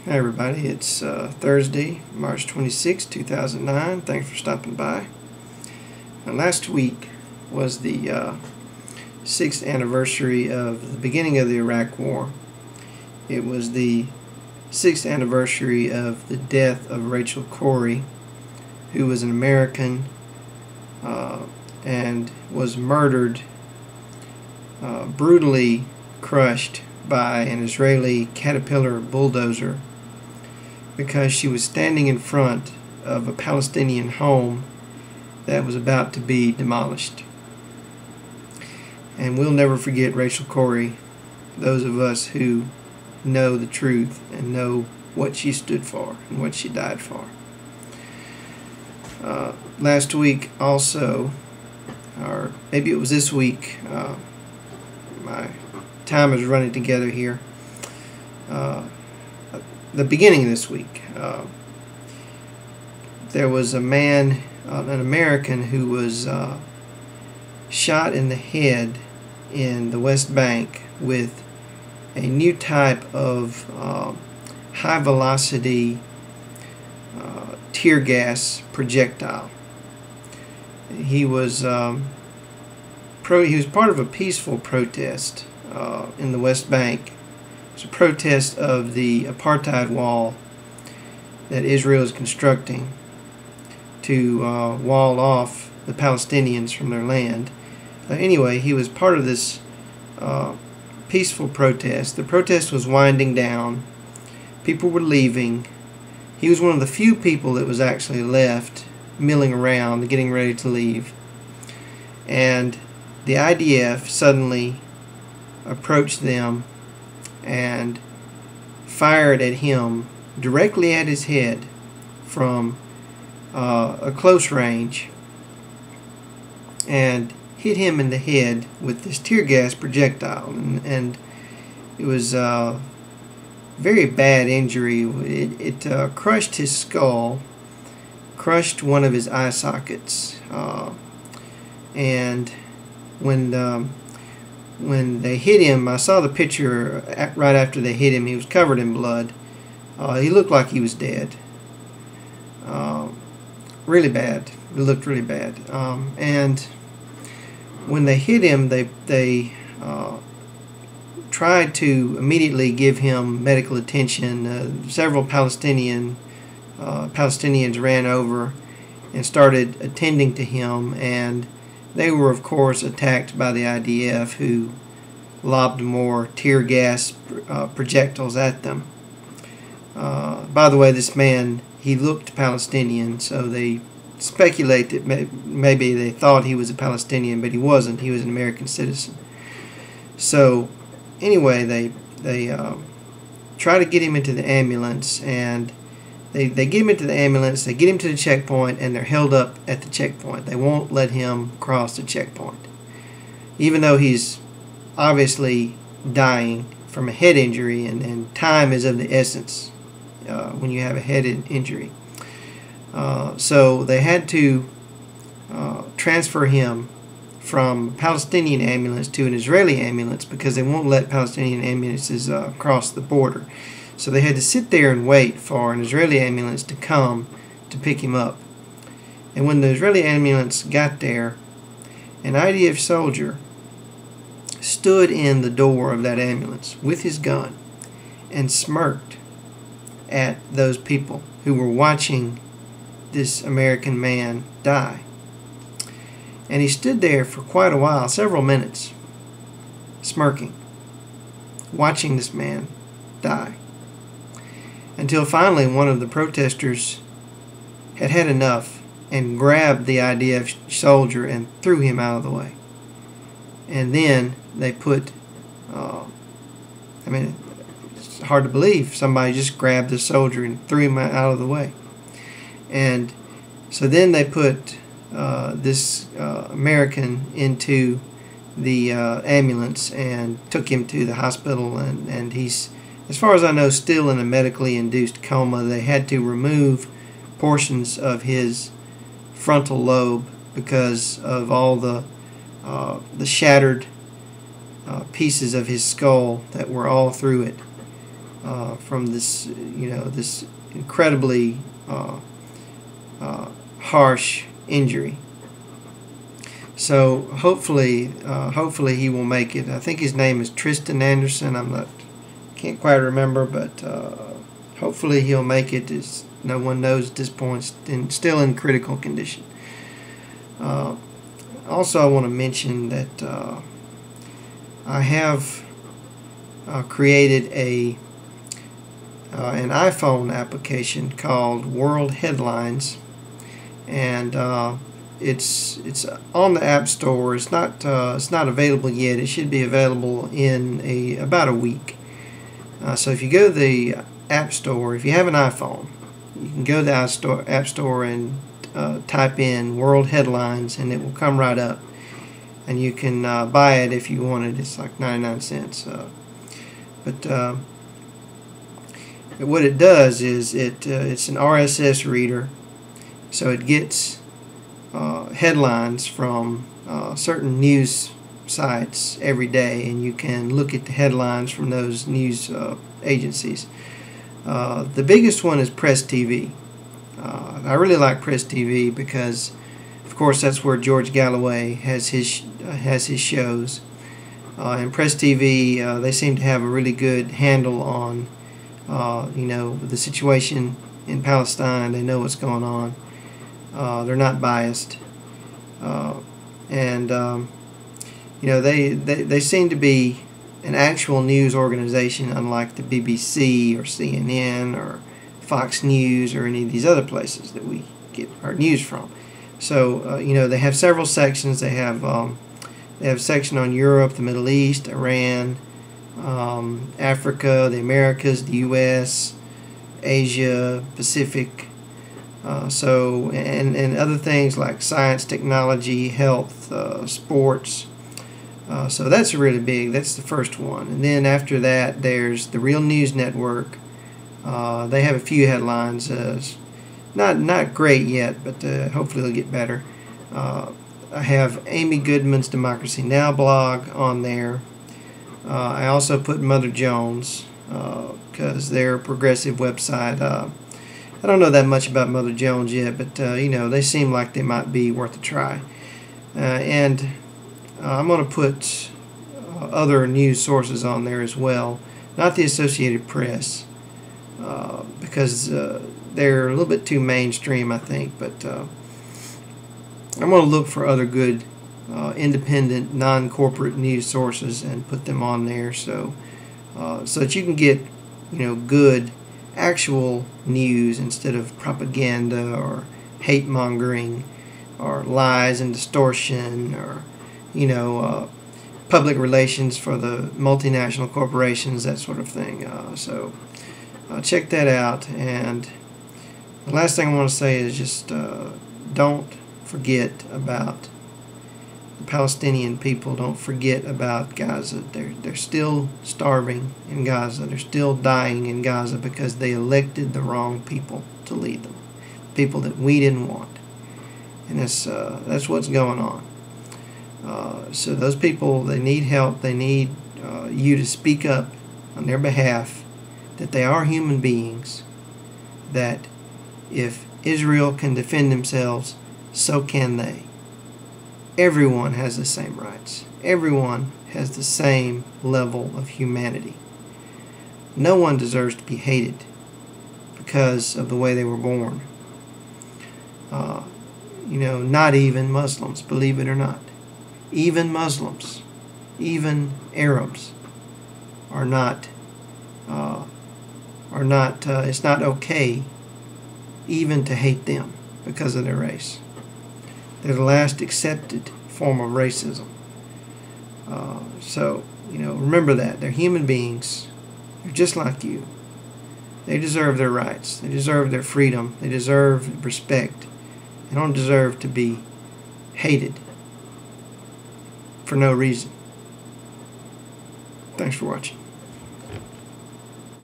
Hey everybody, it's Thursday, March 26, 2009. Thanks for stopping by. Last week was the 6th anniversary of the beginning of the Iraq War. It was the 6th anniversary of the death of Rachel Corrie, who was an American and was murdered, brutally crushed by an Israeli Caterpillar bulldozer because she was standing in front of a Palestinian home that was about to be demolished. And we'll never forget Rachel Corrie, those of us who know the truth and know what she stood for and what she died for. Last week also, or maybe it was this week, my time is running together here. The beginning of this week, there was a man, an American, who was shot in the head in the West Bank with a new type of high velocity tear gas projectile. He was part of a peaceful protest in the West Bank. It was a protest of the apartheid wall that Israel is constructing to wall off the Palestinians from their land. Anyway, he was part of this peaceful protest. The protest was winding down. People were leaving. He was one of the few people that was actually left milling around, getting ready to leave. And the IDF suddenly approached them and fired at him directly at his head from a close range and hit him in the head with this tear gas projectile, and it was a very bad injury. It crushed his skull, crushed one of his eye sockets, and when they hit him, I saw the picture right after they hit him. He was covered in blood. He looked like he was dead. Really bad. It looked really bad. And when they hit him, they tried to immediately give him medical attention. Several Palestinians ran over and started attending to him, and they were, of course, attacked by the IDF, who lobbed more tear gas projectiles at them. By the way, this man, he looked Palestinian, so they speculate that maybe they thought he was a Palestinian, but he wasn't. He was an American citizen. So, anyway, they try to get him into the ambulance, and they get him into the ambulance, they get him to the checkpoint, and they're held up at the checkpoint. They won't let him cross the checkpoint, even though he's obviously dying from a head injury, and time is of the essence when you have a head injury. So they had to transfer him from a Palestinian ambulance to an Israeli ambulance because they won't let Palestinian ambulances cross the border. So they had to sit there and wait for an Israeli ambulance to come to pick him up. And when the Israeli ambulance got there, an IDF soldier stood in the door of that ambulance with his gun and smirked at those people who were watching this American man die. And he stood there for quite a while, several minutes, smirking, watching this man die, until finally one of the protesters had had enough and grabbed the IDF soldier and threw him out of the way. And then they put, it's hard to believe somebody just grabbed the soldier and threw him out of the way. And so then they put this American into the ambulance and took him to the hospital, and he's, as far as I know, still in a medically induced coma. They had to remove portions of his frontal lobe because of all the shattered pieces of his skull that were all through it. from this, this incredibly harsh injury. So hopefully he will make it. I think his name is Tristan Anderson. Can't quite remember, but hopefully he'll make it. No one knows at this point. Still in critical condition. Also, I want to mention that I have created an iPhone application called World Headlines, and it's on the App Store. It's not available yet. It should be available in about a week. So if you go to the App Store, if you have an iPhone, you can go to the App Store and type in World Headlines, and it will come right up. And you can buy it if you want it. It's like 99 cents. But what it does is it's an RSS reader, so it gets headlines from certain news sites every day, and you can look at the headlines from those news agencies. The biggest one is Press TV. I really like Press TV because, of course, that's where George Galloway has his shows. And Press TV, they seem to have a really good handle on, the situation in Palestine. They know what's going on. They're not biased, and they seem to be an actual news organization, unlike the BBC or CNN or Fox News or any of these other places that we get our news from. So they have several sections. They have a section on Europe, the Middle East, Iran, Africa, the Americas, the U.S., Asia, Pacific. And other things like science, technology, health, sports. So that's really big. That's the first one. And then after that, there's the Real News Network. They have a few headlines. Not great yet, but hopefully they'll get better. I have Amy Goodman's Democracy Now! Blog on there. I also put Mother Jones because they're a progressive website. I don't know that much about Mother Jones yet, but they seem like they might be worth a try. And I'm going to put other news sources on there as well, not the Associated Press, because they're a little bit too mainstream, I think. But I'm going to look for other good independent, non-corporate news sources and put them on there, so that you can get good actual news instead of propaganda or hate mongering or lies and distortion or public relations for the multinational corporations, that sort of thing. So check that out. And the last thing I want to say is just don't forget about the Palestinian people. Don't forget about Gaza. They're still starving in Gaza. They're still dying in Gaza because they elected the wrong people to lead them, people that we didn't want. And that's what's going on. So those people, they need help. They need you to speak up on their behalf, that they are human beings, that if Israel can defend themselves, so can they. Everyone has the same rights. Everyone has the same level of humanity. No one deserves to be hated because of the way they were born. Not even Muslims, believe it or not. Even Muslims, even Arabs are not, it's not okay even to hate them because of their race. They're the last accepted form of racism. So remember that. They're human beings. They're just like you. They deserve their rights. They deserve their freedom. They deserve respect. They don't deserve to be hated for no reason. Thanks for watching.